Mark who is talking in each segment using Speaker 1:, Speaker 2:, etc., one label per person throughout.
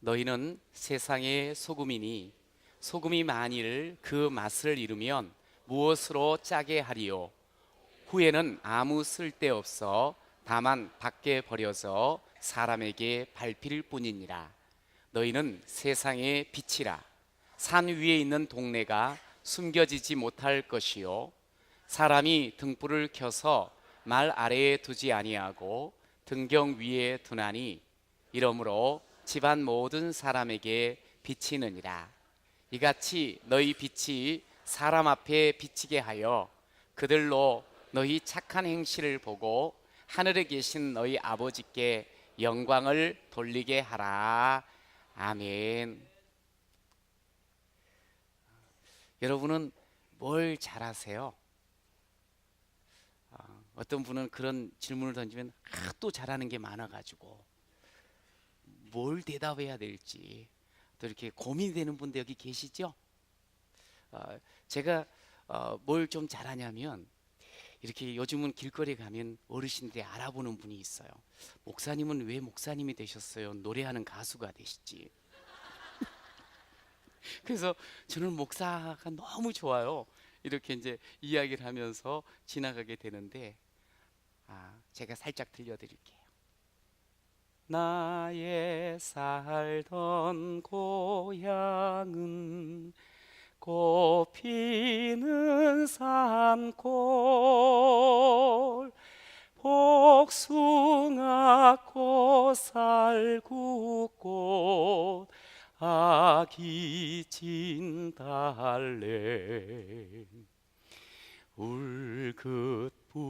Speaker 1: 너희는 세상의 소금이니 소금이 만일 그 맛을 잃으면 무엇으로 짜게 하리요? 후에는 아무 쓸데없어 다만 밖에 버려져 사람에게 밟힐 뿐이니라. 너희는 세상의 빛이라. 산 위에 있는 동네가 숨겨지지 못할 것이요, 사람이 등불을 켜서 말 아래에 두지 아니하고 등경 위에 두나니 이러므로 집안 모든 사람에게 비치느니라. 이같이 너희 빛이 사람 앞에 비치게 하여 그들로 너희 착한 행실을 보고 하늘에 계신 너희 아버지께 영광을 돌리게 하라. 아멘. 여러분은 뭘 잘하세요? 어떤 분은 그런 질문을 던지면 또 잘하는 게 많아가지고 뭘 대답해야 될지 또 이렇게 고민되는 분도 여기 계시죠? 제가 뭘 좀 잘하냐면, 이렇게 요즘은 길거리에 가면 어르신들이 알아보는 분이 있어요. 목사님은 왜 목사님이 되셨어요? 노래하는 가수가 되시지. 그래서 저는 목사가 너무 좋아요. 이렇게 이제 이야기를 하면서 지나가게 되는데, 제가 살짝 들려드릴게요. 나의 살던 고향은 꽃피는 산골, 복숭아꽃 살구꽃 아기 진달래, 울긋불긋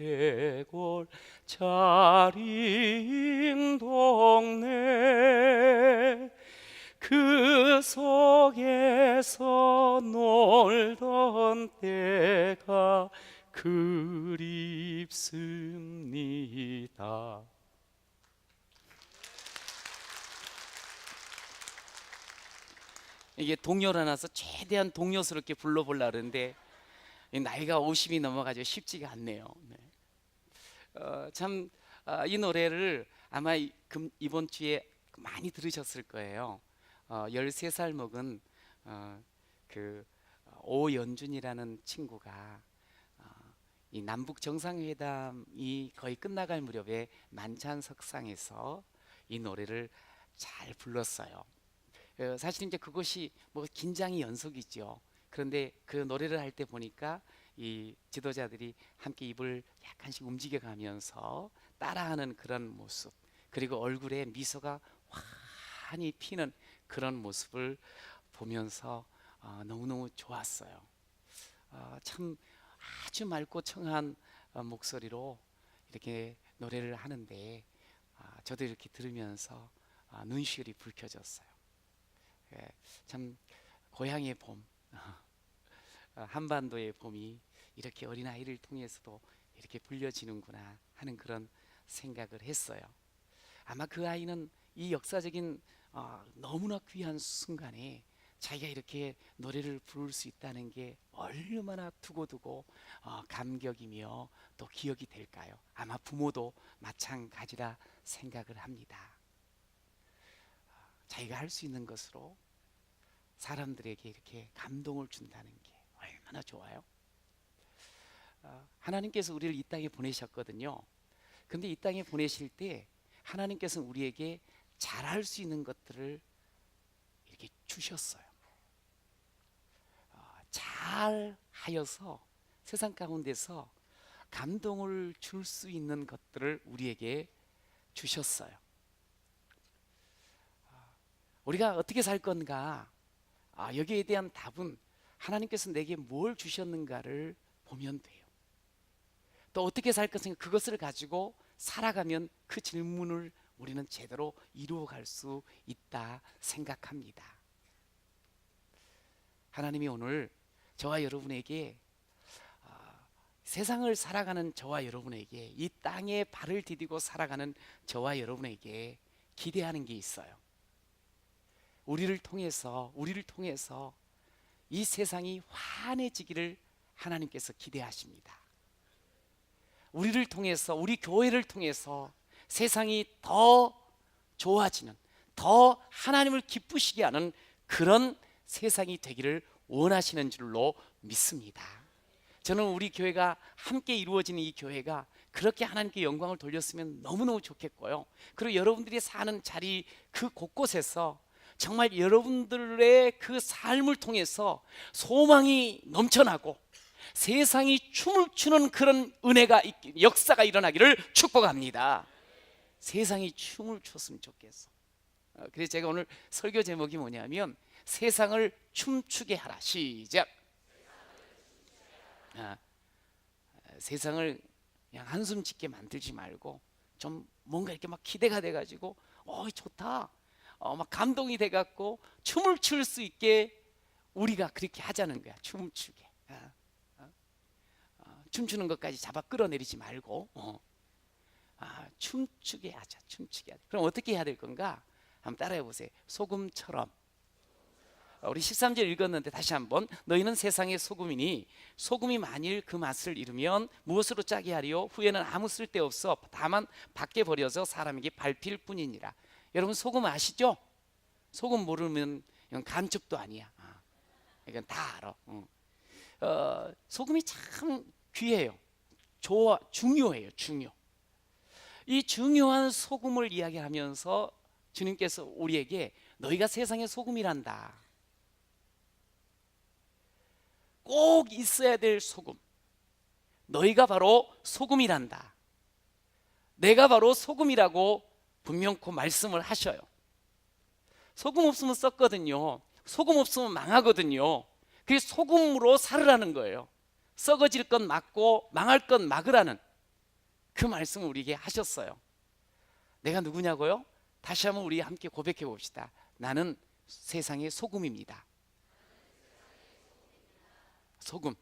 Speaker 1: 꽃대골 차린 동네, 그 속에서 놀던 때가 그립습니다. 이게 동요를 나서 최대한 동요스럽게 불러보려고 하는데 나이가 50이 넘어가지고 쉽지가 않네요. 네. 이 노래를 아마 이번 주에 많이 들으셨을 거예요. 13살 먹은 그 오연준이라는 친구가 이 남북 정상회담이 거의 끝나갈 무렵에 만찬석상에서 이 노래를 잘 불렀어요. 사실 이제 그것이 뭐 긴장이 연속이죠. 그런데 그 노래를 할 때 보니까 이 지도자들이 함께 입을 약간씩 움직여 가면서 따라하는 그런 모습, 그리고 얼굴에 미소가 환히 피는 그런 모습을 보면서 너무너무 좋았어요. 참 아주 맑고 청한 목소리로 이렇게 노래를 하는데, 저도 이렇게 들으면서 눈시울이 붉혀졌어요. 예, 참 고향의 봄, 한반도의 봄이 이렇게 어린아이를 통해서도 이렇게 불려지는구나 하는 그런 생각을 했어요. 아마 그 아이는 이 역사적인 너무나 귀한 순간에 자기가 이렇게 노래를 부를 수 있다는 게 얼마나 두고두고 감격이며 또 기억이 될까요? 아마 부모도 마찬가지라 생각을 합니다. 자기가 할 수 있는 것으로 사람들에게 이렇게 감동을 준다는 게 얼마나 좋아요. 하나님께서 우리를 이 땅에 보내셨거든요. 근데 이 땅에 보내실 때 하나님께서는 우리에게 잘할 수 있는 것들을 이렇게 주셨어요. 잘 하여서 세상 가운데서 감동을 줄 수 있는 것들을 우리에게 주셨어요. 우리가 어떻게 살 건가? 여기에 대한 답은 하나님께서 내게 뭘 주셨는가를 보면 돼요. 또 어떻게 살 것인가, 그것을 가지고 살아가면 그 질문을 우리는 제대로 이루어갈 수 있다 생각합니다. 하나님이 오늘 저와 여러분에게, 세상을 살아가는 저와 여러분에게, 이 땅에 발을 디디고 살아가는 저와 여러분에게 기대하는 게 있어요. 우리를 통해서 이 세상이 환해지기를 하나님께서 기대하십니다. 우리를 통해서, 우리 교회를 통해서 세상이 더 좋아지는, 더 하나님을 기쁘시게 하는 그런 세상이 되기를 원하시는 줄로 믿습니다. 저는 우리 교회가 함께 이루어지는 이 교회가 그렇게 하나님께 영광을 돌렸으면 너무너무 좋겠고요. 그리고 여러분들이 사는 자리 그 곳곳에서 정말 여러분들의 그 삶을 통해서 소망이 넘쳐나고 세상이 춤을 추는 그런 은혜가, 역사가 일어나기를 축복합니다. 세상이 춤을 췄으면 좋겠어. 그래서 제가 오늘 설교 제목이 뭐냐면 세상을 춤추게 하라. 시작. 세상을 그냥 한숨 짓게 만들지 말고 좀 뭔가 이렇게 막 기대가 돼가지고 좋다, 막 감동이 돼갖고 춤을 출 수 있게 우리가 그렇게 하자는 거야. 춤을 추게. 춤추는 것까지 잡아 끌어내리지 말고 춤추게 하자. 춤추게 하자. 그럼 어떻게 해야 될 건가? 한번 따라해 보세요. 소금처럼. 우리 13절 읽었는데 다시 한번. 너희는 세상의 소금이니 소금이 만일 그 맛을 잃으면 무엇으로 짜게 하리요? 후에는 아무 쓸데없어 다만 밖에 버려서 사람에게 밟힐 뿐이니라. 여러분 소금 아시죠? 소금 모르면 이건 간첩도 아니야. 이건 다 알아. 소금이 참 귀해요. 중요해요. 이 중요한 소금을 이야기하면서 주님께서 우리에게 너희가 세상의 소금이란다. 꼭 있어야 될 소금. 너희가 바로 소금이란다. 내가 바로 소금이라고 분명코 말씀을 하셔요. 소금 없으면 썩거든요. 소금 없으면 망하거든요. 그래서 소금으로 살으라는 거예요. 썩어질 건 막고 망할 건 막으라는 그 말씀을 우리에게 하셨어요. 내가 누구냐고요? 다시 한번 우리 함께 고백해 봅시다. 나는 세상의 소금입니다. 소금.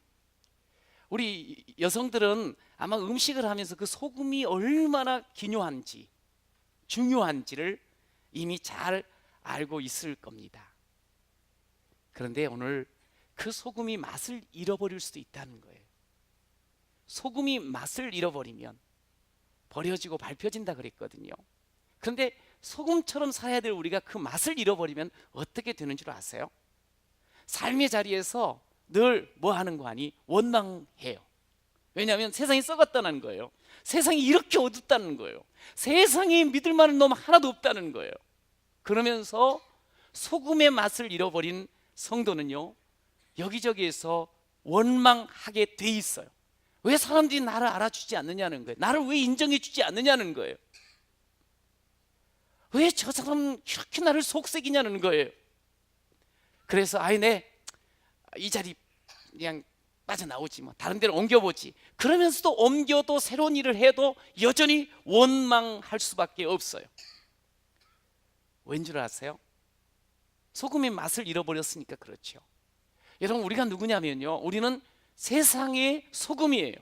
Speaker 1: 우리 여성들은 아마 음식을 하면서 그 소금이 얼마나 기묘한지, 중요한지를 이미 잘 알고 있을 겁니다. 그런데 오늘 그 소금이 맛을 잃어버릴 수도 있다는 거예요. 소금이 맛을 잃어버리면 버려지고 밟혀진다 그랬거든요. 그런데 소금처럼 살아야 될 우리가 그 맛을 잃어버리면 어떻게 되는 줄 아세요? 삶의 자리에서 늘 뭐 하는 거 아니? 원망해요. 왜냐하면 세상이 썩었다는 거예요. 세상이 이렇게 어둡다는 거예요. 세상에 믿을 만한 놈 하나도 없다는 거예요. 그러면서 소금의 맛을 잃어버린 성도는요, 여기저기에서 원망하게 돼 있어요. 왜 사람들이 나를 알아주지 않느냐는 거예요. 나를 왜 인정해 주지 않느냐는 거예요. 왜 저 사람은 이렇게 나를 속색이냐는 거예요. 그래서 이 자리 그냥 빠져나오지, 뭐 다른 데로 옮겨보지. 그러면서도 옮겨도 새로운 일을 해도 여전히 원망할 수밖에 없어요. 왠 줄 아세요? 소금의 맛을 잃어버렸으니까 그렇죠. 여러분, 우리가 누구냐면요, 우리는 세상의 소금이에요.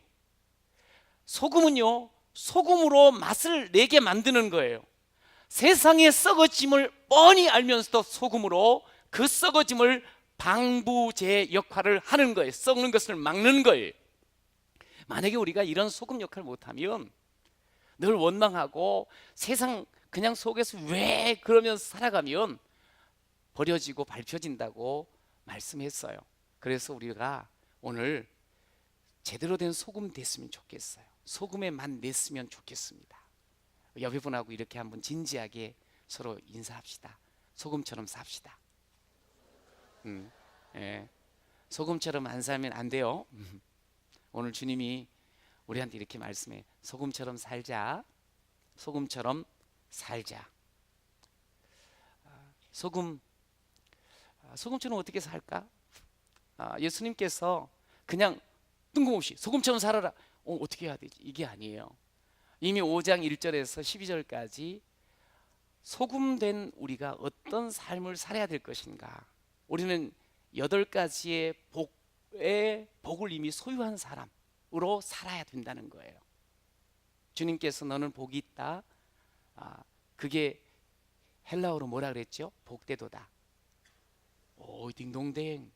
Speaker 1: 소금은요, 소금으로 맛을 내게 만드는 거예요. 세상의 썩어짐을 뻔히 알면서도 소금으로 그 썩어짐을 방부제 역할을 하는 거예요. 썩는 것을 막는 거예요. 만약에 우리가 이런 소금 역할을 못하면 늘 원망하고 세상 그냥 속에서 왜 그러면서 살아가면 버려지고 밟혀진다고 말씀했어요. 그래서 우리가 오늘 제대로 된 소금 됐으면 좋겠어요. 소금의 맛 냈으면 좋겠습니다. 옆에 분하고 이렇게 한번 진지하게 서로 인사합시다. 소금처럼 삽시다. 소금처럼 안 살면 안 돼요. 오늘 주님이 우리한테 이렇게 말씀해. 소금처럼 살자. 소금처럼 살자. 소금처럼 어떻게 살까? 예수님께서 그냥 뜬금없이 소금처럼 살아라. 어떻게 해야 되지? 이게 아니에요. 이미 5장 1절에서 12절까지 소금된 우리가 어떤 삶을 살아야 될 것인가. 우리는 8가지의 복을 이미 소유한 사람으로 살아야 된다는 거예요. 주님께서 너는 복이 있다. 그게 헬라어로 뭐라 그랬죠? 복되도다. 딩동댕.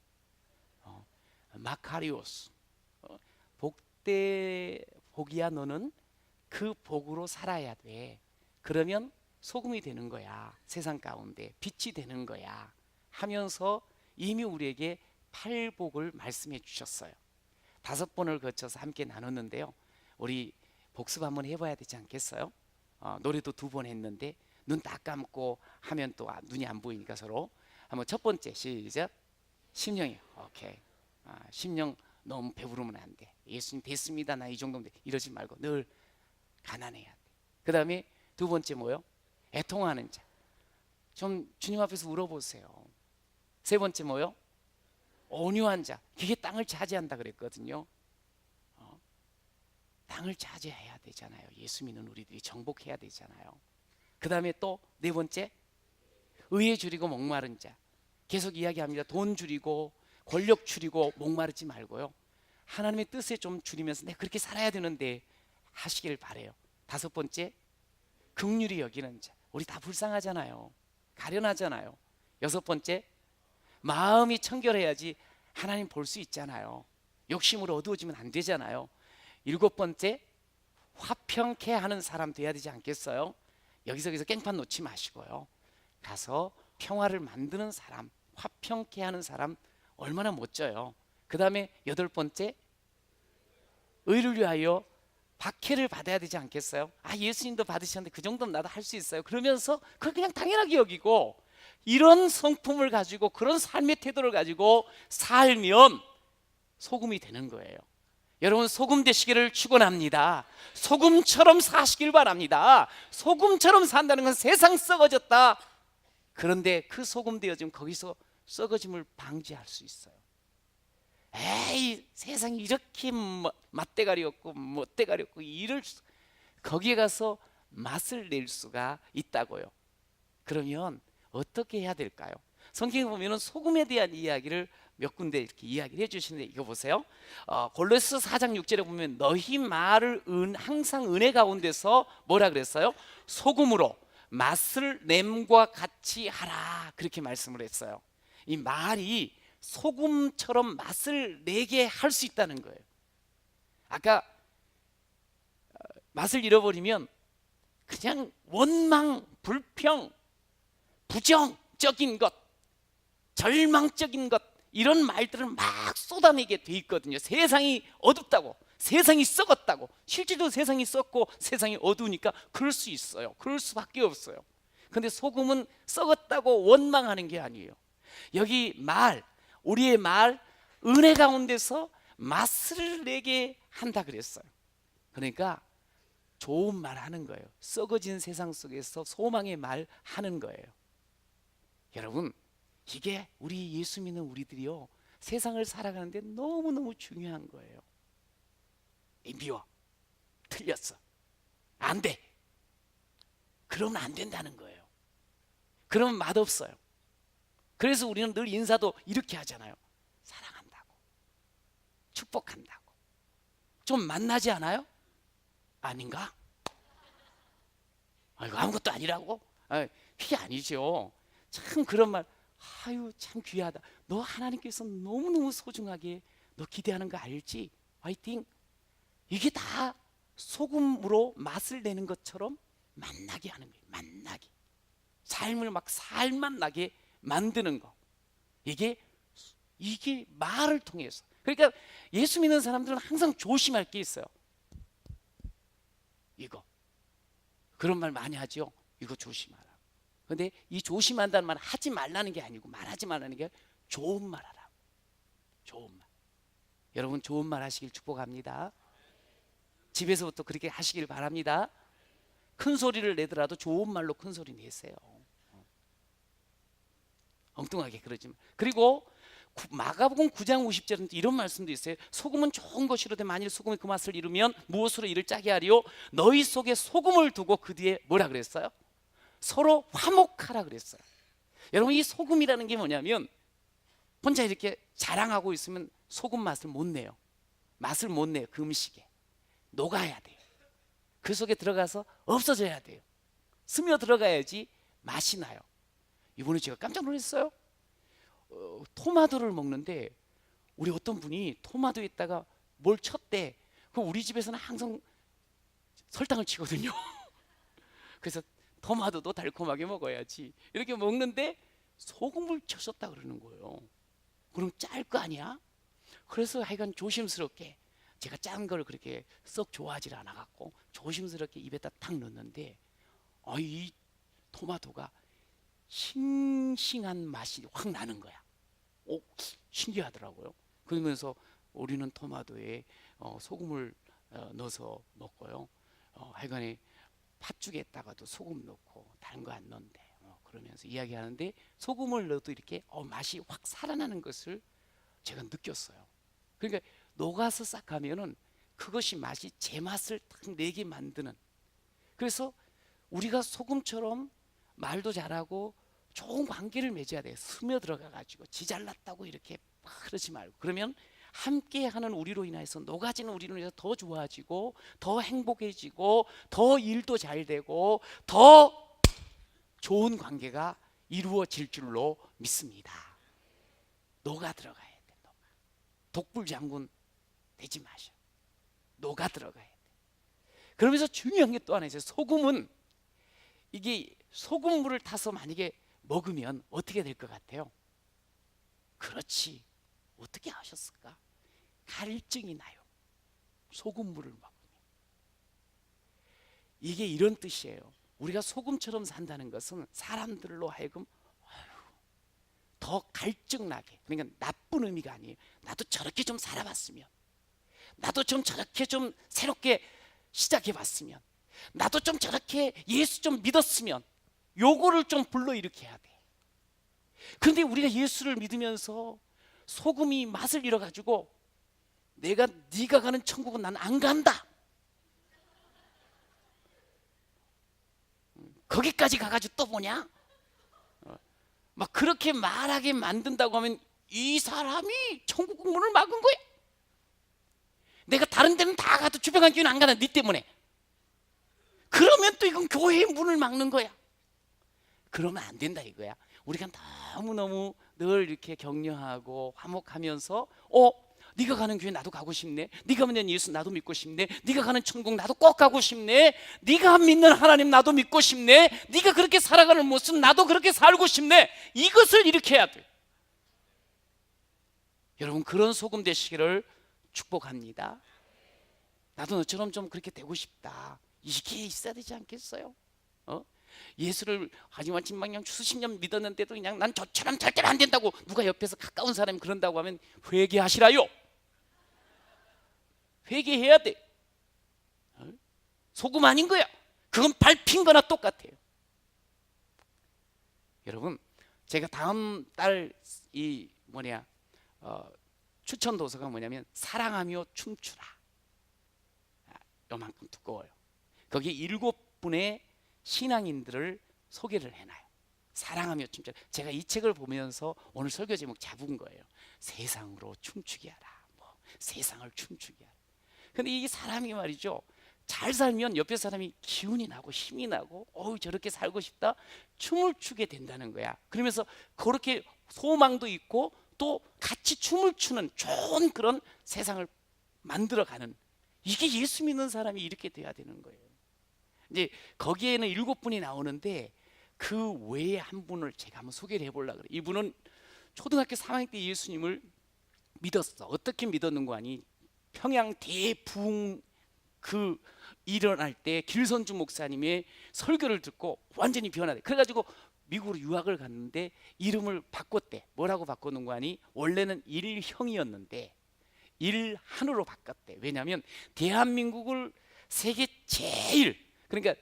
Speaker 1: 마카리오스. 복이야. 너는 그 복으로 살아야 돼. 그러면 소금이 되는 거야. 세상 가운데 빛이 되는 거야 하면서 이미 우리에게 팔복을 말씀해 주셨어요. 5번을 거쳐서 함께 나눴는데요. 우리 복습 한번 해봐야 되지 않겠어요? 노래도 2번 했는데 눈 딱 감고 하면 또 눈이 안 보이니까 서로 한번 첫 번째 시작. 심령이요. 오케이. 심령 너무 배부르면 안 돼. 예수님 됐습니다. 나 이 정도면 돼. 이러지 말고 늘 가난해야 돼. 그 다음에 2번째 뭐요? 애통하는 자. 좀 주님 앞에서 울어보세요. 3번째 뭐요? 온유한 자. 그게 땅을 차지한다 그랬거든요. 땅을 차지해야 되잖아요. 예수 믿는 우리들이 정복해야 되잖아요. 그 다음에 또 4번째 의에 줄이고 목마른 자. 계속 이야기합니다. 돈 줄이고 권력 줄이고 목마르지 말고요. 하나님의 뜻에 좀 줄이면서 내가 그렇게 살아야 되는데 하시길 바래요. 5번째 긍휼히 여기는 자. 우리 다 불쌍하잖아요. 가련하잖아요. 6번째 마음이 청결해야지 하나님 볼 수 있잖아요. 욕심으로 어두워지면 안 되잖아요. 7번째 화평케 하는 사람 돼야 되지 않겠어요? 여기서 깽판 놓지 마시고요. 가서 평화를 만드는 사람, 화평케 하는 사람 얼마나 멋져요. 그 다음에 8번째 의를 위하여 박해를 받아야 되지 않겠어요? 예수님도 받으셨는데 그 정도는 나도 할 수 있어요. 그러면서 그걸 그냥 당연하게 여기고 이런 성품을 가지고 그런 삶의 태도를 가지고 살면 소금이 되는 거예요. 여러분 소금 되시기를 축원합니다. 소금처럼 사시길 바랍니다. 소금처럼 산다는 건 세상 썩어졌다. 그런데 그 소금 되어지면 거기서 썩어짐을 방지할 수 있어요. 에이 세상이 이렇게 맛대가리 없고 멋대가리 없고 거기에 가서 맛을 낼 수가 있다고요. 그러면 어떻게 해야 될까요? 성경에 보면 소금에 대한 이야기를 몇 군데 이렇게 이야기를 해주시는데 이거 보세요. 골로새 4장 6절에 보면 너희 말을 항상 은혜 가운데서 뭐라 그랬어요? 소금으로 맛을 냄과 같이 하라 그렇게 말씀을 했어요. 이 말이 소금처럼 맛을 내게 할 수 있다는 거예요. 아까 맛을 잃어버리면 그냥 원망, 불평, 부정적인 것, 절망적인 것 이런 말들을 막 쏟아내게 돼 있거든요. 세상이 어둡다고, 세상이 썩었다고. 실제로 세상이 썩고 세상이 어두우니까 그럴 수 있어요. 그럴 수밖에 없어요. 근데 소금은 썩었다고 원망하는 게 아니에요. 여기 우리의 말 은혜 가운데서 맛을 내게 한다 그랬어요. 그러니까 좋은 말 하는 거예요. 썩어진 세상 속에서 소망의 말 하는 거예요. 여러분 이게 우리 예수 믿는 우리들이요 세상을 살아가는데 너무너무 중요한 거예요. 미워, 틀렸어, 안 돼. 그러면 안 된다는 거예요. 그러면 맛없어요. 그래서 우리는 늘 인사도 이렇게 하잖아요. 사랑한다고, 축복한다고. 좀 만나지 않아요? 아닌가? 이거 아무것도 아니라고? 그게 아니죠. 참 그런 말, 참 귀하다. 너 하나님께서 너무너무 소중하게 너 기대하는 거 알지? 화이팅. 이게 다 소금으로 맛을 내는 것처럼 만나게 하는 거예요. 만나게. 삶을 막 살맛 나게 만드는 거. 이게 말을 통해서. 그러니까 예수 믿는 사람들은 항상 조심할 게 있어요. 이거. 그런 말 많이 하죠. 이거 조심하라. 근데 이 조심한다는 말은 하지 말라는 게 아니고 말하지 말라는 게 좋은 말 하라고. 좋은 말. 여러분 좋은 말 하시길 축복합니다. 집에서부터 그렇게 하시길 바랍니다. 큰 소리를 내더라도 좋은 말로 큰 소리 내세요. 엉뚱하게 그러지 마. 그리고 마가복음 9장 50절은 이런 말씀도 있어요. 소금은 좋은 것이로되 만일 소금이 그 맛을 잃으면 무엇으로 이를 짜게 하리요? 너희 속에 소금을 두고 그 뒤에 뭐라 그랬어요? 서로 화목하라 그랬어요. 여러분 이 소금이라는 게 뭐냐면 혼자 이렇게 자랑하고 있으면 소금 맛을 못 내요. 맛을 못 내요. 그 음식에 녹아야 돼요. 그 속에 들어가서 없어져야 돼요. 스며 들어가야지 맛이 나요. 이번에 제가 깜짝 놀랐어요. 토마토를 먹는데 우리 어떤 분이 토마토에다가 뭘 쳤대. 그 우리 집에서는 항상 설탕을 치거든요. 그래서 토마토도 달콤하게 먹어야지. 이렇게 먹는데 소금을 쳐줬다 그러는 거예요. 그럼 짤 거 아니야? 그래서 하여간 조심스럽게, 제가 짠 걸 그렇게 썩 좋아하지 않아 갖고 조심스럽게 입에다 탁 넣었는데, 이 토마토가 싱싱한 맛이 확 나는 거야. 신기하더라고요. 그러면서 우리는 토마토에 소금을 넣어서 먹고요. 하여간에 팥죽에다가도 소금 넣고 다른 거 안 넣는데, 그러면서 이야기하는데, 소금을 넣어도 이렇게 맛이 확 살아나는 것을 제가 느꼈어요. 그러니까 녹아서 싹 가면은 그것이 맛이 제 맛을 딱 내게 만드는. 그래서 우리가 소금처럼 말도 잘하고 좋은 관계를 맺어야 돼. 스며들어가 가지고 지 잘났다고 이렇게 그러지 말고, 그러면 함께하는 우리로 인해서, 녹아지는 우리로 인해서 더 좋아지고 더 행복해지고 더 일도 잘 되고 더 좋은 관계가 이루어질 줄로 믿습니다. 녹아 들어가야 돼. 독불장군 되지 마셔. 녹아 들어가야 돼. 그러면서 중요한 게 또 하나 있어요. 소금은, 이게 소금물을 타서 만약에 먹으면 어떻게 될 것 같아요? 그렇지. 어떻게 아셨을까? 갈증이 나요. 소금물을 먹으면. 이게 이런 뜻이에요. 우리가 소금처럼 산다는 것은 사람들로 하여금 더 갈증나게, 그러니까 나쁜 의미가 아니에요. 나도 저렇게 좀 살아봤으면, 나도 좀 저렇게 좀 새롭게 시작해봤으면, 나도 좀 저렇게 예수 좀 믿었으면, 요거를 좀 불러일으켜야 돼. 그런데 우리가 예수를 믿으면서 소금이 맛을 잃어가지고, 네가 가는 천국은 난 안 간다, 거기까지 가가지고 또 뭐냐, 막 그렇게 말하게 만든다고 하면 이 사람이 천국 문을 막은 거야. 내가 다른 데는 다 가도 주변한 교회는 안 가나, 네 때문에. 그러면 또 이건 교회의 문을 막는 거야. 그러면 안 된다 이거야. 우리가 너무너무 늘 이렇게 격려하고 화목하면서, 네가 가는 교회 나도 가고 싶네, 네가 믿는 예수 나도 믿고 싶네, 네가 가는 천국 나도 꼭 가고 싶네, 네가 믿는 하나님 나도 믿고 싶네, 네가 그렇게 살아가는 모습 나도 그렇게 살고 싶네, 이것을 일으켜야 돼. 여러분, 그런 소금 되시기를 축복합니다. 나도 너처럼 좀 그렇게 되고 싶다, 이게 있어야 되지 않겠어요? 예수를 하지만 진망냥 수십 년 믿었는데도 그냥 난 저처럼 절대로 안 된다고, 누가 옆에서 가까운 사람이 그런다고 하면 회개하시라요. 회개해야 돼. 소금 아닌 거야. 그건 밟힌 거나 똑같아요. 여러분, 제가 다음 달 추천 도서가 뭐냐면 사랑하며 춤추라. 요만큼 두꺼워요. 거기 7분의 신앙인들을 소개를 해놔요. 사랑하며 춤추라. 제가 이 책을 보면서 오늘 설교 제목 잡은 거예요. 세상으로 춤추게 하라, 세상을 춤추게 하라. 근데 이 사람이 말이죠, 잘 살면 옆에 사람이 기운이 나고 힘이 나고, 저렇게 살고 싶다, 춤을 추게 된다는 거야. 그러면서 그렇게 소망도 있고 또 같이 춤을 추는 좋은 그런 세상을 만들어가는, 이게 예수 믿는 사람이 이렇게 돼야 되는 거예요. 이제 거기에는 7분이 나오는데 그 외에 한 분을 제가 한번 소개를 해보려고 그래요. 이분은 초등학교 3학년 때 예수님을 믿었어. 어떻게 믿었는가 하니, 평양 대부흥 일어날 때 길선주 목사님의 설교를 듣고 완전히 변화돼. 그래가지고 미국으로 유학을 갔는데 이름을 바꿨대. 뭐라고 바꿨는가 하니, 원래는 일형이었는데 일한으로 바꿨대. 왜냐하면 대한민국을 세계 제일, 그러니까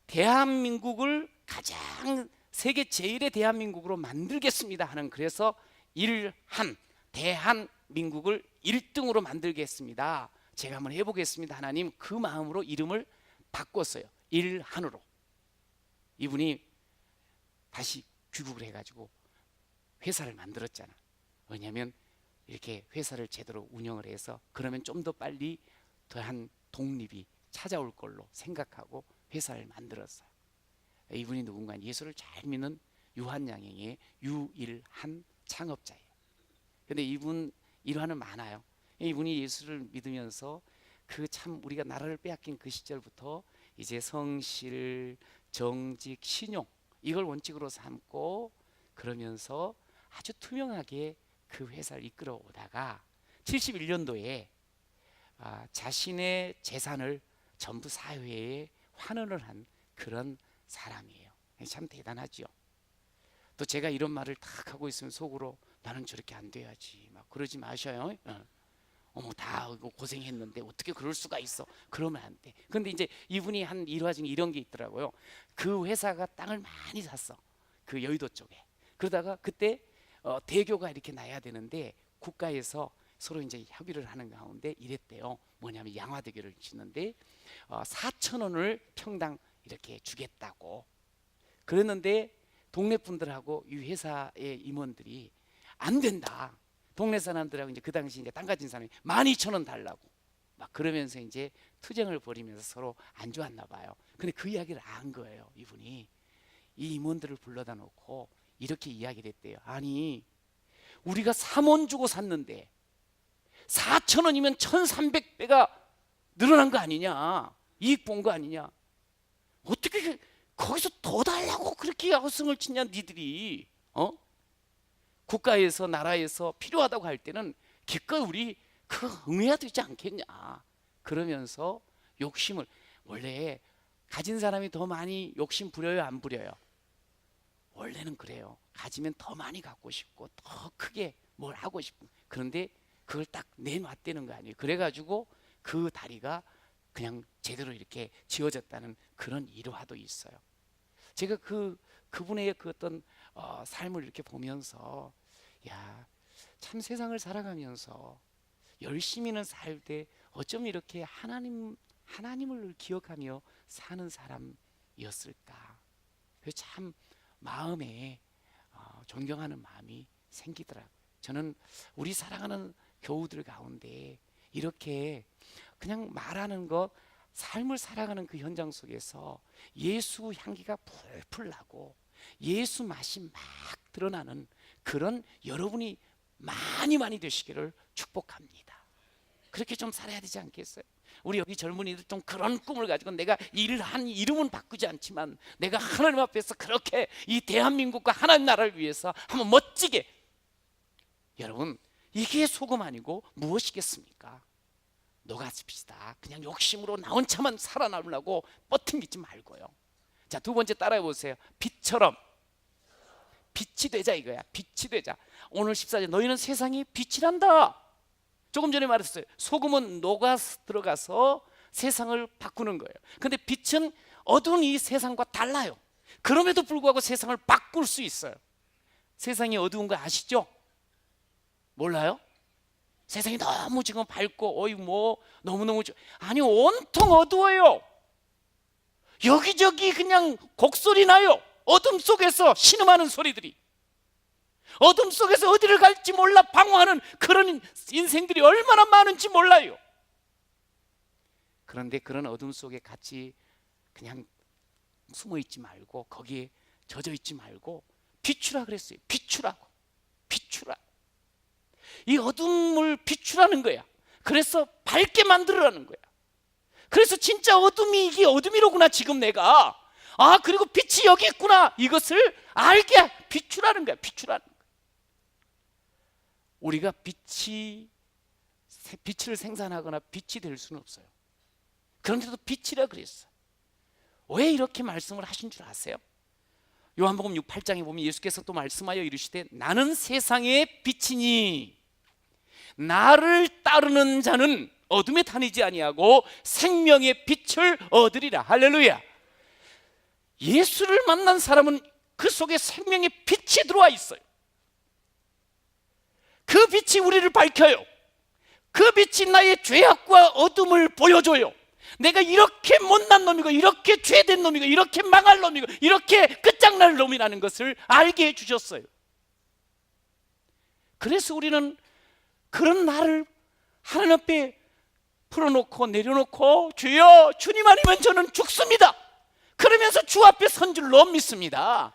Speaker 1: 대한민국을 가장 세계 제일의 대한민국으로 만들겠습니다 하는, 그래서 일한, 대한민국을 1등으로 만들겠습니다, 제가 한번 해보겠습니다 하나님, 그 마음으로 이름을 바꿨어요. 일한으로. 이분이 다시 귀국을 해가지고 회사를 만들었잖아. 왜냐하면 이렇게 회사를 제대로 운영을 해서 그러면 좀 더 빨리 더한 독립이 찾아올 걸로 생각하고 회사를 만들었어요. 이분이 누군가, 예수를 잘 믿는 유한양행의 유일한 창업자예요. 근데 이분 일화는 많아요. 이분이 예수를 믿으면서 그 참 우리가 나라를 빼앗긴 그 시절부터 이제 성실, 정직, 신용 이걸 원칙으로 삼고 그러면서 아주 투명하게 그 회사를 이끌어 오다가 71년도에 자신의 재산을 전부 사회에 환원을 한 그런 사람이에요. 참 대단하죠. 또 제가 이런 말을 딱 하고 있으면 속으로 나는 저렇게 안 돼야지 막 그러지 마셔요. 어머 다 고생했는데 어떻게 그럴 수가 있어. 그러면 안 돼. 근데 이제 이분이 한 일화 중에 이런 게 있더라고요. 그 회사가 땅을 많이 샀어. 그 여의도 쪽에. 그러다가 그때 대교가 이렇게 나야 되는데 국가에서 서로 이제 협의를 하는 가운데 이랬대요. 뭐냐면 양화대교를 짓는데 4,000원을 평당 이렇게 주겠다고. 그랬는데 동네 분들하고 이 회사의 임원들이 안 된다. 동네 사람들하고 이제 그 당시 이제 땅 가진 사람이 12,000원 달라고 막 그러면서 이제 투쟁을 벌이면서 서로 안 좋았나 봐요. 근데 그 이야기를 안 거예요. 이분이 이 임원들을 불러다 놓고 이렇게 이야기를 했대요. 아니 우리가 3원 주고 샀는데 4,000원이면 1,300배가 늘어난 거 아니냐, 이익 본 거 아니냐, 어떻게 거기서 더 달라고 그렇게 야구성을 치냐 니들이. 국가에서 나라에서 필요하다고 할 때는 기껏 우리 응해야 되지 않겠냐. 그러면서 욕심을, 원래 가진 사람이 더 많이 욕심 부려요 안 부려요? 원래는 그래요. 가지면 더 많이 갖고 싶고 더 크게 뭘 하고 싶고. 그런데 그걸 딱 내놨다는 거 아니에요. 그래가지고 그 다리가 그냥 제대로 이렇게 지어졌다는 그런 일화도 있어요. 제가 그분의 그 어떤 삶을 이렇게 보면서 참 세상을 살아가면서 열심히는 살 때 어쩜 이렇게 하나님을 기억하며 사는 사람이었을까. 참 마음에 존경하는 마음이 생기더라고요. 저는 우리 사랑하는 교우들 가운데 이렇게 그냥 말하는 것, 삶을 살아가는 그 현장 속에서 예수 향기가 풀풀 나고 예수 맛이 막 드러나는 그런 여러분이 많이 되시기를 축복합니다. 그렇게 좀 살아야 되지 않겠어요? 우리 여기 젊은이들 좀 그런 꿈을 가지고 내가 일한 이름은 바꾸지 않지만 내가 하나님 앞에서 그렇게 이 대한민국과 하나님 나라를 위해서 한번 멋지게. 여러분 이게 소금 아니고 무엇이겠습니까? 녹아집시다. 그냥 욕심으로 나 혼자만 살아남으려고 뻗팅기지 말고요. 자, 두 번째 따라해 보세요. 빛처럼 빛이 되자 이거야. 빛이 되자. 오늘 14절 너희는 세상이 빛이란다. 조금 전에 말했어요. 소금은 녹아 들어가서 세상을 바꾸는 거예요. 근데 빛은 어두운 이 세상과 달라요. 그럼에도 불구하고 세상을 바꿀 수 있어요. 세상이 어두운 거 아시죠? 몰라요? 세상이 너무 지금 밝고 너무너무 아니 온통 어두워요. 여기저기 그냥 곡소리 나요. 어둠 속에서 신음하는 소리들이. 어둠 속에서 어디를 갈지 몰라 방황하는 그런 인생들이 얼마나 많은지 몰라요. 그런데 그런 어둠 속에 같이 그냥 숨어 있지 말고 거기에 젖어 있지 말고 비추라 그랬어요. 비추라고. 이 어둠을 비추라는 거야. 그래서 밝게 만들으라는 거야. 그래서 진짜 어둠이 이게 어둠이로구나 지금 내가. 그리고 빛이 여기 있구나. 이것을 알게 비추라는 거야. 비추라는 거야. 우리가 빛을 생산하거나 빛이 될 수는 없어요. 그런데도 빛이라 그랬어. 왜 이렇게 말씀을 하신 줄 아세요? 요한복음 8장에 보면 예수께서 또 말씀하여 이르시되 나는 세상의 빛이니 나를 따르는 자는 어둠에 다니지 아니하고 생명의 빛을 얻으리라. 할렐루야. 예수를 만난 사람은 그 속에 생명의 빛이 들어와 있어요. 그 빛이 우리를 밝혀요. 그 빛이 나의 죄악과 어둠을 보여줘요. 내가 이렇게 못난 놈이고 이렇게 죄된 놈이고 이렇게 망할 놈이고 이렇게 끝장날 놈이라는 것을 알게 해주셨어요. 그래서 우리는 그런 나를 하나님 앞에 풀어놓고 내려놓고 주여 주님 아니면 저는 죽습니다. 그러면서 주 앞에 선 줄로 믿습니다.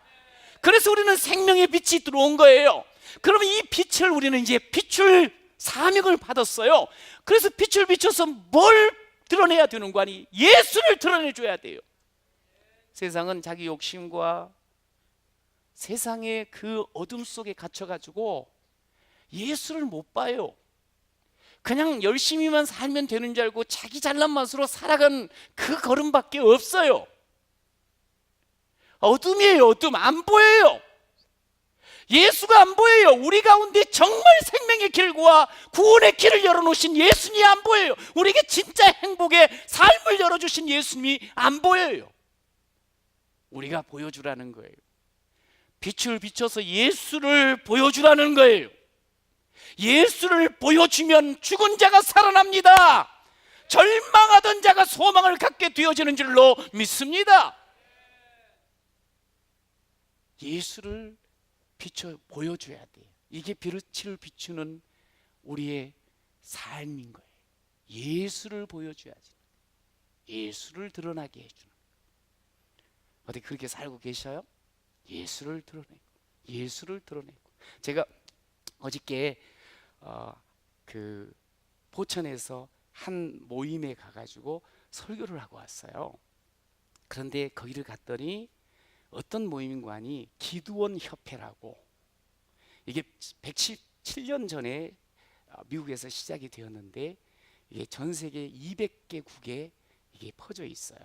Speaker 1: 그래서 우리는 생명의 빛이 들어온 거예요. 그러면 이 빛을 우리는 이제 비출 사명을 받았어요. 그래서 빛을 비춰서 뭘 드러내야 되는 거 아니? 예수를 드러내줘야 돼요. 세상은 자기 욕심과 세상의 그 어둠 속에 갇혀가지고 예수를 못 봐요. 그냥 열심히만 살면 되는 줄 알고 자기 잘난 맛으로 살아간 그 걸음밖에 없어요. 어둠이에요. 어둠. 안 보여요. 예수가 안 보여요. 우리 가운데 정말 생명의 길과 구원의 길을 열어놓으신 예수님이 안 보여요. 우리에게 진짜 행복의 삶을 열어주신 예수님이 안 보여요. 우리가 보여주라는 거예요. 빛을 비춰서 예수를 보여주라는 거예요. 예수를 보여주면 죽은 자가 살아납니다. 절망하던 자가 소망을 갖게 되어지는 줄로 믿습니다. 예수를 보여줘야 돼요. 이게 빛을 비추는 우리의 삶인 거예요. 예수를 보여줘야지. 예수를 드러나게 해주는 거예요. 어디 그렇게 살고 계셔요? 예수를 드러내고, 예수를 드러내고. 제가 어저께 그 포천에서 한 모임에 가가지고 설교를 하고 왔어요. 그런데 거기를 갔더니 어떤 모임관이 기드온 협회라고, 이게 117년 전에 미국에서 시작이 되었는데 이게 전 세계 200개국에 이게 퍼져 있어요.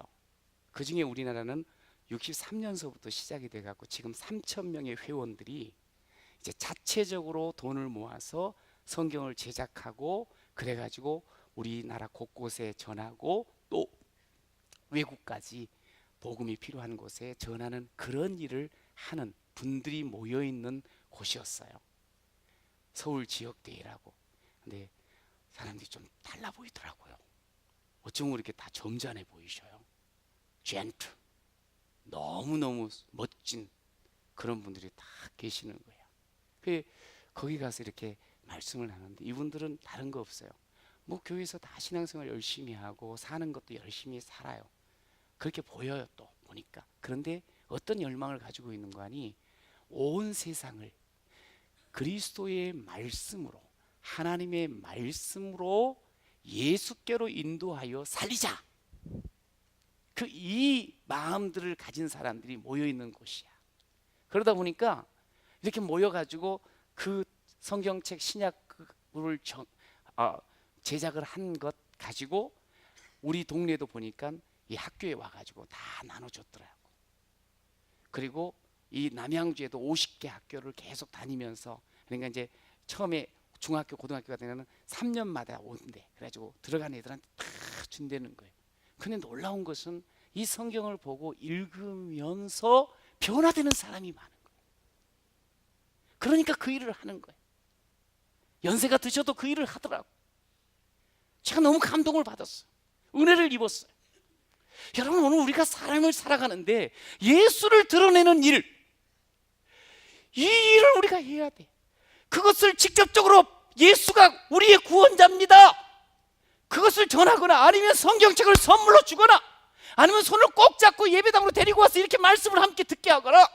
Speaker 1: 그 중에 우리나라는 63년서부터 시작이 돼갖고 지금 3,000명의 회원들이 이제 자체적으로 돈을 모아서 성경을 제작하고 그래가지고 우리나라 곳곳에 전하고 또 외국까지 복음이 필요한 곳에 전하는 그런 일을 하는 분들이 모여있는 곳이었어요. 서울 지역대회라고. 근데 사람들이 좀 달라 보이더라고요. 어쩌면 이렇게 다 점잖해 보이셔요. 젠틀, 너무너무 멋진 그런 분들이 다 계시는 거예요. 거기 가서 이렇게 말씀을 하는데 이분들은 다른 거 없어요. 뭐 교회에서 다 신앙생활 열심히 하고 사는 것도 열심히 살아요. 그렇게 보여요. 또 보니까. 그런데 어떤 열망을 가지고 있는 거 아니, 온 세상을 그리스도의 말씀으로, 하나님의 말씀으로 예수께로 인도하여 살리자. 이 마음들을 가진 사람들이 모여 있는 곳이야. 그러다 보니까 이렇게 모여가지고 그 성경책 신약을 제작을 한 것 가지고 우리 동네도 보니까 이 학교에 와가지고 다 나눠줬더라고. 그리고 이 남양주에도 50개 학교를 계속 다니면서, 그러니까 이제 처음에 중학교, 고등학교가 되면 3년마다 온대. 그래가지고 들어간 애들한테 다 준다는 거예요. 근데 놀라운 것은 이 성경을 보고 읽으면서 변화되는 사람이 많은 거예요. 그러니까 그 일을 하는 거예요. 연세가 드셔도 그 일을 하더라고. 제가 너무 감동을 받았어요. 은혜를 입었어요. 여러분, 오늘 우리가 삶을 살아가는데 예수를 드러내는 일, 이 일을 우리가 해야 돼. 그것을 직접적으로 예수가 우리의 구원자입니다, 그것을 전하거나 아니면 성경책을 선물로 주거나 아니면 손을 꼭 잡고 예배당으로 데리고 와서 이렇게 말씀을 함께 듣게 하거나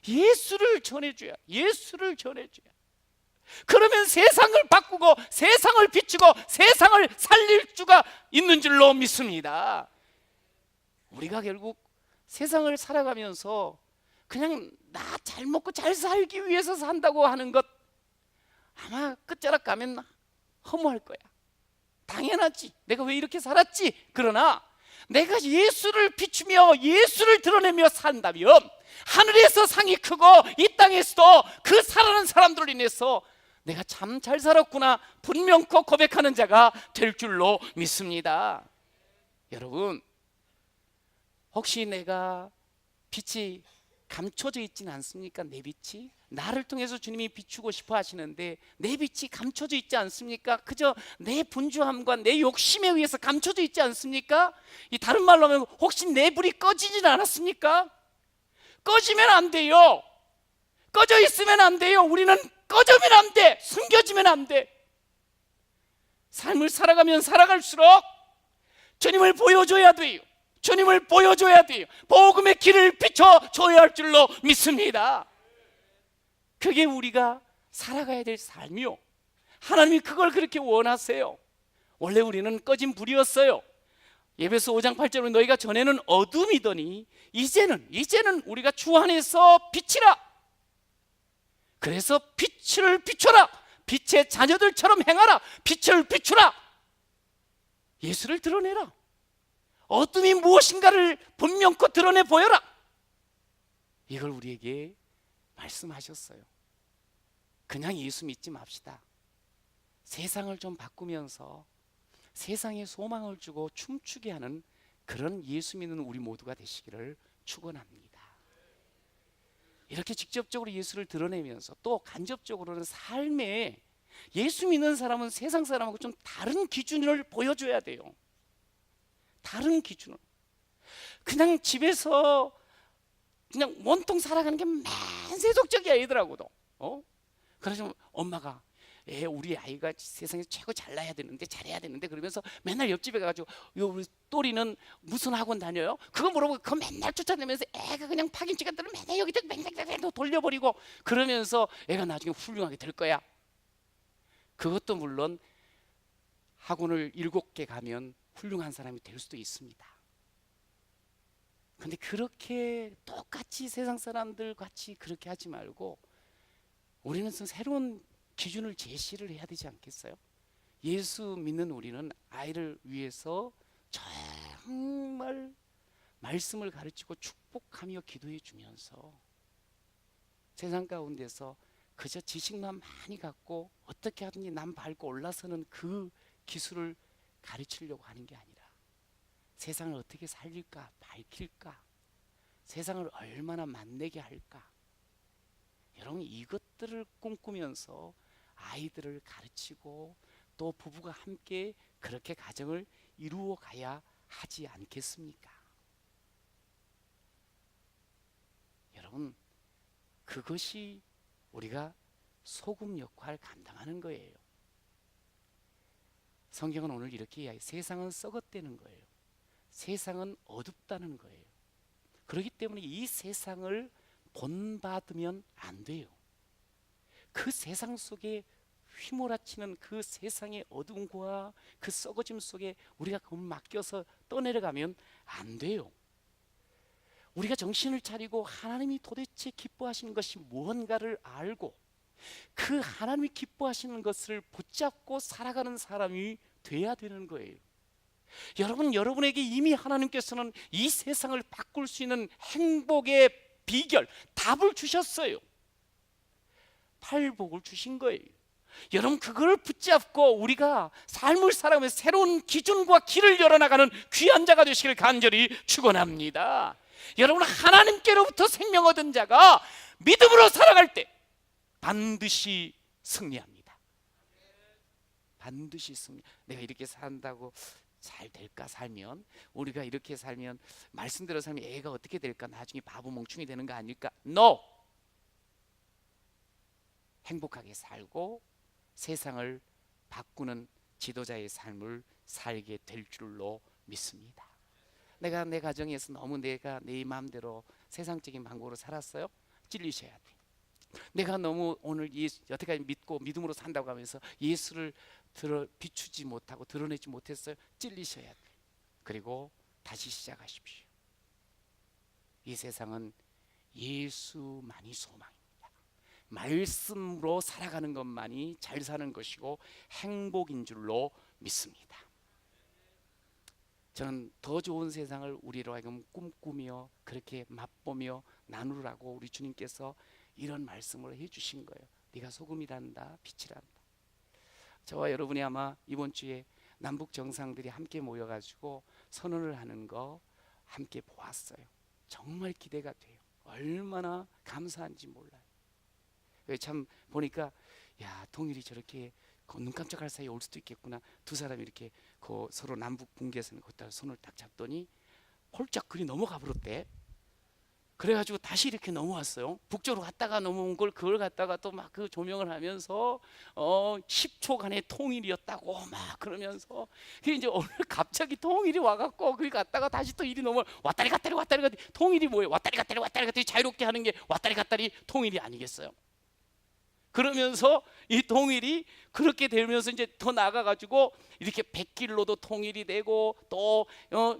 Speaker 1: 예수를 전해줘야, 예수를 전해줘야. 그러면 세상을 바꾸고 세상을 비추고 세상을 살릴 수가 있는 줄로 믿습니다. 우리가 결국 세상을 살아가면서 그냥 나 잘 먹고 잘 살기 위해서 산다고 하는 것, 아마 끝자락 가면 허무할 거야. 당연하지, 내가 왜 이렇게 살았지. 그러나 내가 예수를 비추며 예수를 드러내며 산다면 하늘에서 상이 크고 이 땅에서도 그 살아난 사람들로 인해서 내가 참 잘 살았구나 분명코 고백하는 자가 될 줄로 믿습니다. 여러분, 혹시 내가 빛이 감춰져 있지는 않습니까? 내 빛이 나를 통해서 주님이 비추고 싶어 하시는데 내 빛이 감춰져 있지 않습니까? 그저 내 분주함과 내 욕심에 의해서 감춰져 있지 않습니까? 이 다른 말로 하면 혹시 내 불이 꺼지진 않았습니까? 꺼지면 안 돼요. 꺼져 있으면 안 돼요. 우리는 꺼지면 안 돼. 숨겨지면 안 돼. 삶을 살아가면 살아갈수록 주님을 보여줘야 돼요. 주님을 보여줘야 돼요. 복음의 길을 비춰줘야 할 줄로 믿습니다. 그게 우리가 살아가야 될 삶이요, 하나님이 그걸 그렇게 원하세요. 원래 우리는 꺼진 불이었어요. 에베소 5장 8절로 너희가 전에는 어둠이더니 이제는 우리가 주 안에서 빛이라. 그래서 빛을 비춰라. 빛의 자녀들처럼 행하라. 빛을 비추라. 예수를 드러내라. 어둠이 무엇인가를 분명코 드러내 보여라. 이걸 우리에게 말씀하셨어요. 그냥 예수 믿지 맙시다. 세상을 좀 바꾸면서 세상에 소망을 주고 춤추게 하는 그런 예수 믿는 우리 모두가 되시기를 축원합니다. 이렇게 직접적으로 예수를 드러내면서 또 간접적으로는 삶에 예수 믿는 사람은 세상 사람하고 좀 다른 기준을 보여줘야 돼요. 다른 기준을. 그냥 집에서 그냥 원통 살아가는 게 만세속적이야, 애들하고도. 그래서 엄마가 우리 아이가 세상에서 최고 잘나야 되는데 잘해야 되는데 그러면서 맨날 옆집에 가가지고 우리 또리는 무슨 학원 다녀요? 그거 물어보고 그거 맨날 쫓아내면서 애가 그냥 파김치 같은 맨날 여기다 맹맹맹 돌려버리고 그러면서 애가 나중에 훌륭하게 될 거야. 그것도 물론 학원을 7개 가면 훌륭한 사람이 될 수도 있습니다. 근데 그렇게 똑같이 세상 사람들 같이 그렇게 하지 말고 우리는 새로운 기준을 제시를 해야 되지 않겠어요? 예수 믿는 우리는 아이를 위해서 정말 말씀을 가르치고 축복하며 기도해 주면서 세상 가운데서 그저 지식만 많이 갖고 어떻게 하든지 남 밟고 올라서는 그 기술을 가르치려고 하는 게 아니라 세상을 어떻게 살릴까, 밝힐까, 세상을 얼마나 만나게 할까, 여러분 이것들을 꿈꾸면서 아이들을 가르치고 또 부부가 함께 그렇게 가정을 이루어 가야 하지 않겠습니까? 여러분 그것이 우리가 소금 역할을 감당하는 거예요. 성경은 오늘 이렇게 이야기해요. 세상은 썩어대는 거예요. 세상은 어둡다는 거예요. 그렇기 때문에 이 세상을 본받으면 안 돼요. 그 세상 속에 휘몰아치는 그 세상의 어둠과 그 썩어짐 속에 우리가 맡겨서 떠내려가면 안 돼요. 우리가 정신을 차리고 하나님이 도대체 기뻐하시는 것이 무언가를 알고 그 하나님이 기뻐하시는 것을 붙잡고 살아가는 사람이 돼야 되는 거예요. 여러분에게 이미 하나님께서는 이 세상을 바꿀 수 있는 행복의 비결, 답을 주셨어요. 팔복을 주신 거예요. 여러분 그걸 붙잡고 우리가 삶을 살아가면서 새로운 기준과 길을 열어나가는 귀한 자가 되시길 간절히 축원합니다. 여러분 하나님께로부터 생명 얻은 자가 믿음으로 살아갈 때 반드시 승리합니다. 반드시 승리. 내가 이렇게 산다고 잘 될까? 살면 우리가 이렇게 살면 말씀대로 살면 애가 어떻게 될까? 나중에 바보 멍충이 되는 거 아닐까? No. 행복하게 살고 세상을 바꾸는 지도자의 삶을 살게 될 줄로 믿습니다. 내가 내 가정에서 너무 내가 내 마음대로 세상적인 방법으로 살았어요? 찔리셔야 돼. 내가 너무 오늘 여태까지 믿고 믿음으로 산다고 하면서 예수를 비추지 못하고 드러내지 못했어요? 찔리셔야 돼. 그리고 다시 시작하십시오. 이 세상은 예수만이 소망입니다. 말씀으로 살아가는 것만이 잘 사는 것이고 행복인 줄로 믿습니다. 저는 더 좋은 세상을 우리로 하여금 꿈꾸며 그렇게 맛보며 나누라고 우리 주님께서 이런 말씀을 해주신 거예요. 네가 소금이란다, 빛이란다. 저와 여러분이 아마 이번 주에 남북 정상들이 함께 모여가지고 선언을 하는 거 함께 보았어요. 정말 기대가 돼요. 얼마나 감사한지 몰라요. 참 보니까 야 통일이 저렇게 눈 깜짝할 사이에 올 수도 있겠구나. 두 사람이 이렇게 서로 남북 분계선을 걷다가 손을 딱 잡더니 홀짝 그리 넘어가 버렸대. 그래가지고 다시 이렇게 넘어왔어요. 북쪽으로 갔다가 넘어온 걸 그걸 갖다가 또 막 그 조명을 하면서 10초간의 통일이었다고 막 그러면서 이제 오늘 갑자기 통일이 와갖고 거기 갔다가 다시 또 일이 넘어 왔다리 갔다리 통일이 뭐예요? 왔다리 갔다리 자유롭게 하는 게 왔다리 갔다리 통일이 아니겠어요? 그러면서 이 통일이 그렇게 되면서 이제 더 나아가가지고 이렇게 백길로도 통일이 되고 또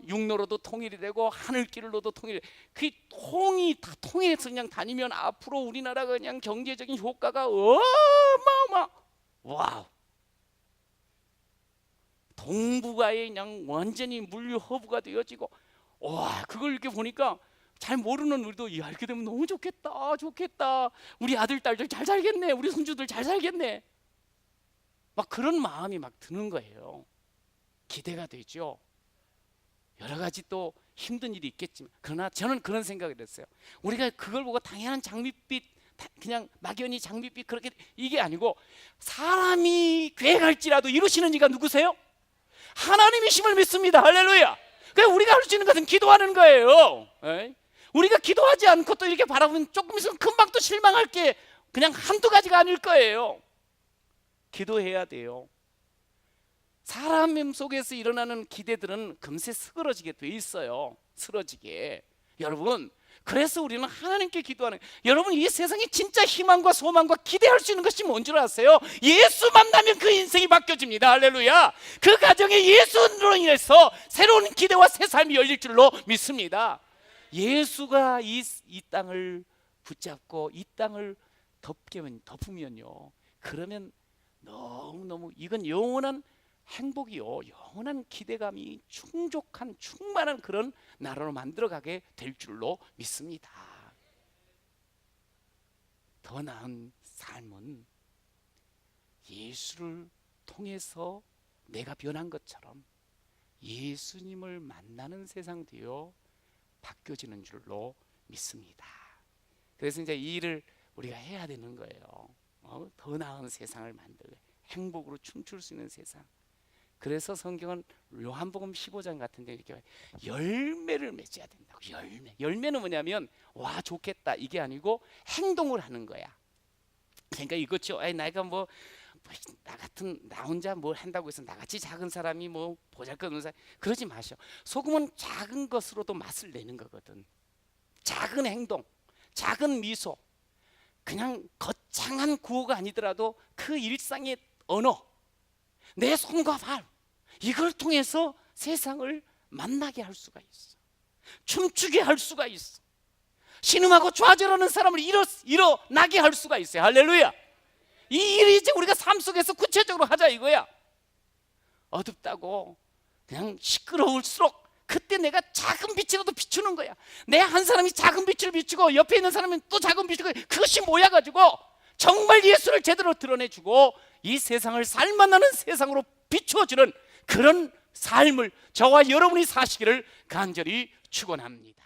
Speaker 1: 육로로도 통일이 되고 하늘길로도 통일이, 그 통이 다 통해서 그냥 다니면 앞으로 우리나라가 그냥 경제적인 효과가 어마어마. 와우. 동북아에 그냥 완전히 물류 허브가 되어지고, 와, 그걸 이렇게 보니까 잘 모르는 우리도 야, 이렇게 되면 너무 좋겠다, 좋겠다. 우리 아들 딸들 잘 살겠네, 우리 손주들 잘 살겠네. 막 그런 마음이 막 드는 거예요. 기대가 되죠. 여러 가지 또 힘든 일이 있겠지만, 그러나 저는 그런 생각을 했어요. 우리가 그걸 보고 당연한 장밋빛, 그냥 막연히 장밋빛 그렇게, 이게 아니고 사람이 계획할지라도 이루시는 이가 누구세요? 하나님이심을 믿습니다. 할렐루야. 그러니까 우리가 할 수 있는 것은 기도하는 거예요. 에이? 우리가 기도하지 않고 또 이렇게 바라보면 조금 있으면 금방 또 실망할 게 그냥 한두 가지가 아닐 거예요. 기도해야 돼요. 사람 속에서 일어나는 기대들은 금세 쓰러지게 돼 있어요. 쓰러지게. 여러분, 그래서 우리는 하나님께 기도하는 거예요. 여러분, 이 세상에 진짜 희망과 소망과 기대할 수 있는 것이 뭔 줄 아세요? 예수 만나면 그 인생이 바뀌어집니다. 할렐루야. 그 가정에 예수로 인해서 새로운 기대와 새 삶이 열릴 줄로 믿습니다. 예수가 이 땅을 붙잡고 이 땅을 덮으면요, 그러면 너무너무 이건 영원한 행복이요, 영원한 기대감이 충족한 충만한 그런 나라로 만들어가게 될 줄로 믿습니다. 더 나은 삶은 예수를 통해서 내가 변한 것처럼 예수님을 만나는 세상 되어 바뀌어지는 줄로 믿습니다. 그래서 이제 이 일을 우리가 해야 되는 거예요. 더 나은 세상을 만들고 행복으로 춤출 수 있는 세상. 그래서 성경은 요한복음 15장 같은 데 이렇게 열매를 맺어야 된다고. 열매는 뭐냐면 와 좋겠다 이게 아니고 행동을 하는 거야. 그러니까 이거죠. 내가 나 혼자 뭘 한다고 해서 나같이 작은 사람이 뭐 보잘것없는 사람 그러지 마셔. 소금은 작은 것으로도 맛을 내는 거거든. 작은 행동, 작은 미소, 그냥 거창한 구호가 아니더라도 그 일상의 언어, 내 손과 발, 이걸 통해서 세상을 만나게 할 수가 있어. 춤추게 할 수가 있어. 신음하고 좌절하는 사람을 일어나게 할 수가 있어요. 할렐루야. 이 일이 이제 우리가 삶 속에서 구체적으로 하자 이거야. 어둡다고 그냥 시끄러울수록 그때 내가 작은 빛이라도 비추는 거야. 내 한 사람이 작은 빛을 비추고 옆에 있는 사람은 또 작은 빛을, 그것이 모여가지고 정말 예수를 제대로 드러내주고 이 세상을 살만나는 세상으로 비추어주는 그런 삶을 저와 여러분이 사시기를 간절히 축원합니다.